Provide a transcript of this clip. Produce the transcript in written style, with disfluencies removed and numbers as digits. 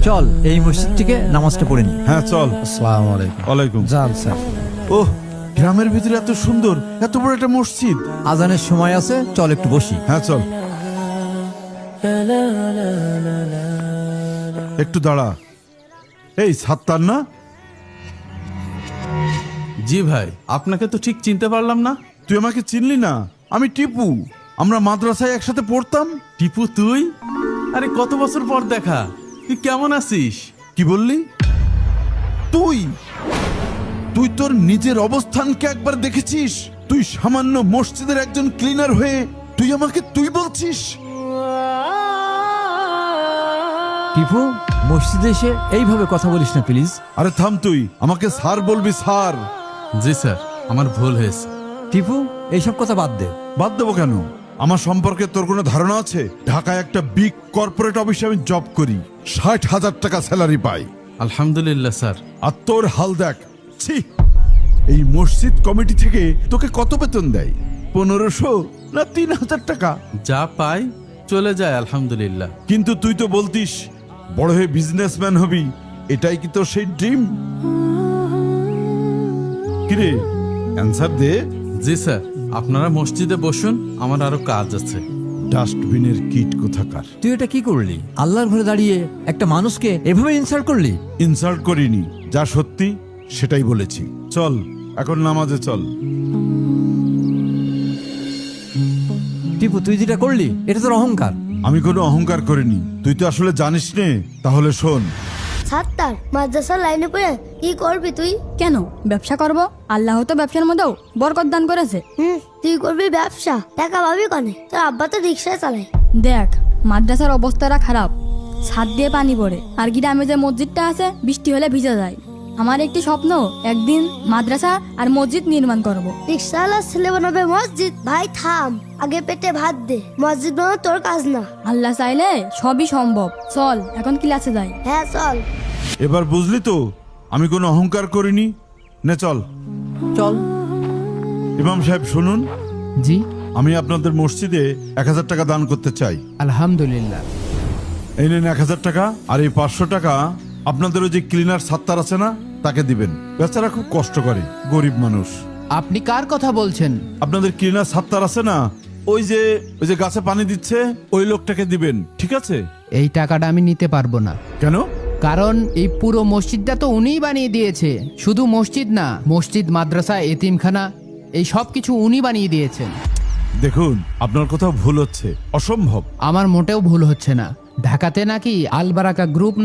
চল এই মসজিদ থেকে নামাজটা পড়ে নি। হ্যাঁ চল। আসসালামু আলাইকুম। ওয়ালাইকুম। যান স্যার। ওহ, গ্রামের ভিতরে এত সুন্দর, এত বড় একটা মসজিদ। আজানের সময় আছে, চল একটু বসি। হ্যাঁ চল। একটু দাঁড়া। এই সাত্তার না? জি ভাই, আপনাকে তো ঠিক চিনতে পারলাম না। তুই আমাকে চিনলি না? আমি টিপু। আমরা মাদ্রাসায় একসাথে পড়তাম। টিপু তুই? আরে কত বছর পর দেখা, তুই কেমন আছিস? কি বললি? তুই তুই তোর নিজের অবস্থানকে একবার দেখেছিস? তুই সামান্য মসজিদের একজন ক্লিনার হয়ে তুই আমাকে তুই বলছিস? টিপু, মসজিদে এসে এইভাবে কথা বলিস না প্লিজ। আরে থাম, তুই আমাকে স্যার বলবি? স্যার? জি স্যার, আমার ভুল হয়েছে। টিপু, এইসব কথা বাদ দে। বাদ দেবো কেন? আমার সম্পর্কে তোর কোনো ধারণা আছে? ঢাকায় একটা বিগ কর্পোরেট অফিসে আমি জব করি, 60,000 টাকা স্যালারি পাই। আলহামদুলিল্লাহ স্যার। আর তোর হাল দেখ। ছি, এই মসজিদ কমিটি থেকে তোকে কত বেতন দেয়? 1500 না 3000 টাকা? যা পাই চলে যায় আলহামদুলিল্লাহ। কিন্তু তুই তো বলতিস বড় হয়ে বিজনেসম্যান হবি। এটাই কি তোর সেই ড্রিম? কিরে, অ্যান্সার দে। জি স্যার, আপনারা মসজিদে বসুন, আমার আরো কাজ আছে। ডাস্টবিনের কিট কোথাকার। তুই এটা কি করলি? আল্লাহর ঘরে দাঁড়িয়ে একটা মানুষকে এভাবে ইনসাল্ট করলি? ইনসাল্ট করিনি, যা সত্যি সেটাই বলেছি। চল এখন নামাজে চল। টিপু, তুই যেটা করলি এটা তোর অহংকার। আমি কোনো অহংকার করিনি, তুই তো আসলে জানিস নে। তাহলে শোন। সাত্তার, মাদ্রাসার লাইনে পড়ে কি করবি তুই? কেন ব্যবসা করব? আল্লাহ তো ব্যবসার মধ্যেও বরকত দান করেছে। তুই করবি ব্যবসা? টাকা পাবি কনে? তোর আব্বা তো রিক্সায় চালায়। দেখ, মাদ্রাসার অবস্থাটা খারাপ, ছাদ দিয়ে পানি পড়ে, আর গ্রামে যে মসজিদটা আছে বৃষ্টি হলে ভিজে যায়। আমার একটি স্বপ্ন, একদিন মাদ্রাসা আর মসজিদ নির্মাণ করব। রিক্সাওয়ালার ছেলে বানাবে মসজিদ? ভাই থাম, আগে পেটে ভাত দে। মসজিদ বানানো তোর কাজ না। আল্লাহ চাইলে সবই সম্ভব। চল এখন ক্লাসে যাই। হ্যাঁ চল। এবার বুঝলি তো আমি কোনো অহংকার করিনি। নে চল। চল। ইমাম সাহেব শুনুন, জি। আমি আপনাদের মসজিদে 1000 টাকা দান করতে চাই। আলহামদুলিল্লাহ। এই নেন 1000 টাকা। আর এই 500 টাকা আপনাদের ওই যে ক্লিনার সাত্তার আছে না, তাকে দিবেন। বেচারা খুব কষ্ট করে, গরিব মানুষ। আপনি কার কথা বলছেন? আপনাদের ক্লিনার সাত্তার আছে না, ওই যে গাছে পানি দিচ্ছে, ওই লোকটাকে দিবেন, ঠিক আছে? এই টাকাটা আমি নিতে পারবো না। কেন? কারণ এই পুরো মসজিদটা তো উনিই বানিয়ে দিয়েছে। শুধু মসজিদ না, মসজিদ, মাদ্রাসা, এতিমখানা, এই সব কিছু উনি বানিয়ে দিয়েছেন। দেখুন, আপনার কোথাও ভুল হচ্ছে, অসম্ভব। আমার মোটেও ভুল হচ্ছে না। ঢাকাতে নাকি আল বারাকা গ্রুপ না